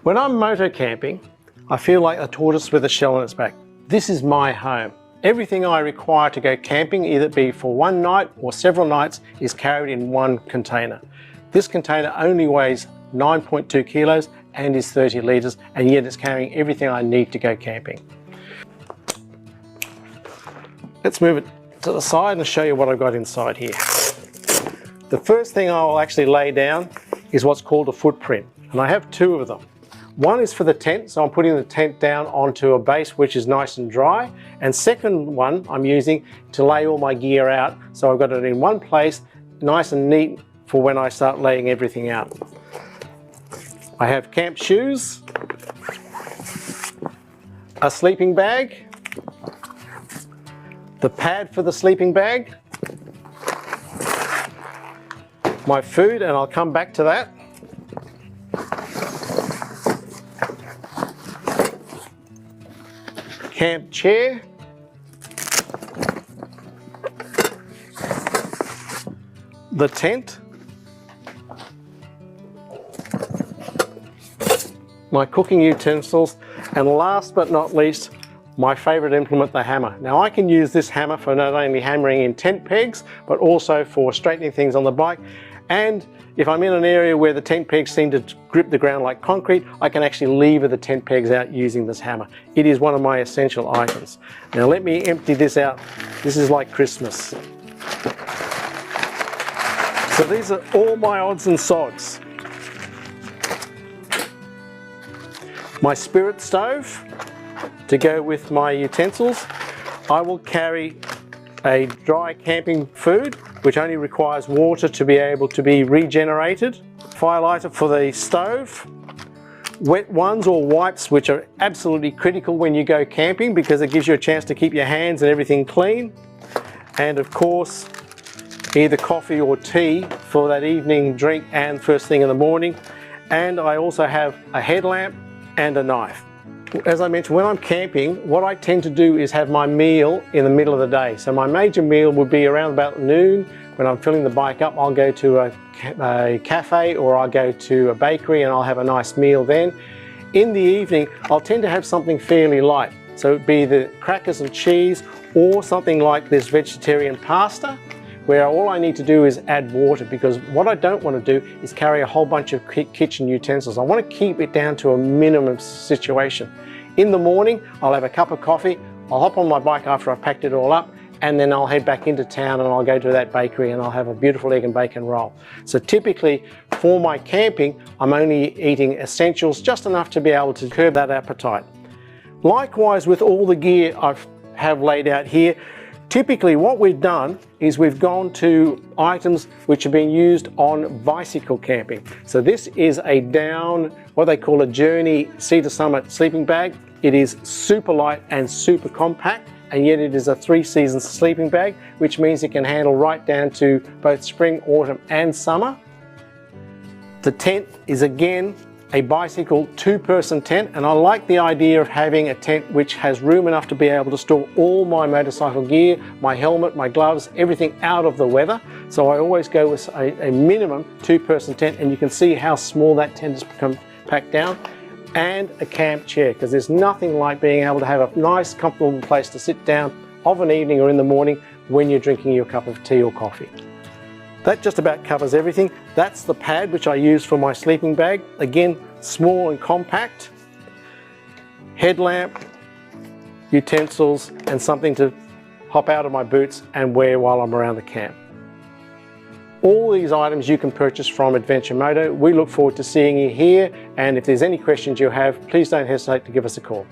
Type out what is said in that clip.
When I'm moto camping, I feel like a tortoise with a shell on its back. This is my home. Everything I require to go camping, either it be for one night or several nights, is carried in one container. This container only weighs 9.2 kilos and is 30 litres, and yet it's carrying everything I need to go camping. Let's move it to the side and show you what I've got inside here. The first thing I will actually lay down is what's called a footprint, and I have two of them. One is for the tent, so I'm putting the tent down onto a base which is nice and dry, and second one I'm using to lay all my gear out, so I've got it in one place, nice and neat for when I start laying everything out. I have camp shoes, a sleeping bag, the pad for the sleeping bag, my food, and I'll come back to that. Camp chair, the tent, my cooking utensils, and last but not least, my favourite implement, the hammer. Now I can use this hammer for not only hammering in tent pegs, but also for straightening things on the bike. And if I'm in an area where the tent pegs seem to grip the ground like concrete, I can actually lever the tent pegs out using this hammer. It is one of my essential items. Now let me empty this out. This is like Christmas. So these are all my odds and sods. My spirit stove to go with my utensils. I will carry a dry camping food, which only requires water to be able to be regenerated. Fire lighter for the stove. Wet ones or wipes, which are absolutely critical when you go camping because it gives you a chance to keep your hands and everything clean. And of course, either coffee or tea for that evening drink and first thing in the morning. And I also have a headlamp and a knife. As I mentioned, when I'm camping, what I tend to do is have my meal in the middle of the day. So my major meal would be around about noon. When I'm filling the bike up, I'll go to a cafe or I'll go to a bakery and I'll have a nice meal then. In the evening, I'll tend to have something fairly light. So it'd be the crackers and cheese or something like this vegetarian pasta, where all I need to do is add water, because what I don't want to do is carry a whole bunch of kitchen utensils. I want to keep it down to a minimum situation. In the morning, I'll have a cup of coffee, I'll hop on my bike after I've packed it all up, and then I'll head back into town and I'll go to that bakery and I'll have a beautiful egg and bacon roll. So typically for my camping, I'm only eating essentials, just enough to be able to curb that appetite. Likewise with all the gear I have laid out here, typically what we've done is we've gone to items which have been used on bicycle camping. So this is a down, what they call a Journey Cedar Summit sleeping bag. It is super light and super compact, and yet it is a 3-season sleeping bag, which means it can handle right down to both spring, autumn and summer. The tent is again a bicycle 2-person tent, and I like the idea of having a tent which has room enough to be able to store all my motorcycle gear, my helmet, my gloves, everything out of the weather. So I always go with a minimum 2-person tent, and you can see how small that tent has become packed down. And a camp chair, because there's nothing like being able to have a nice comfortable place to sit down of an evening or in the morning when you're drinking your cup of tea or coffee. That just about covers everything. That's the pad which I use for my sleeping bag. Again, small and compact. Headlamp, utensils, and something to hop out of my boots and wear while I'm around the camp. All these items you can purchase from Adventure Moto. We look forward to seeing you here, and if there's any questions you have, please don't hesitate to give us a call.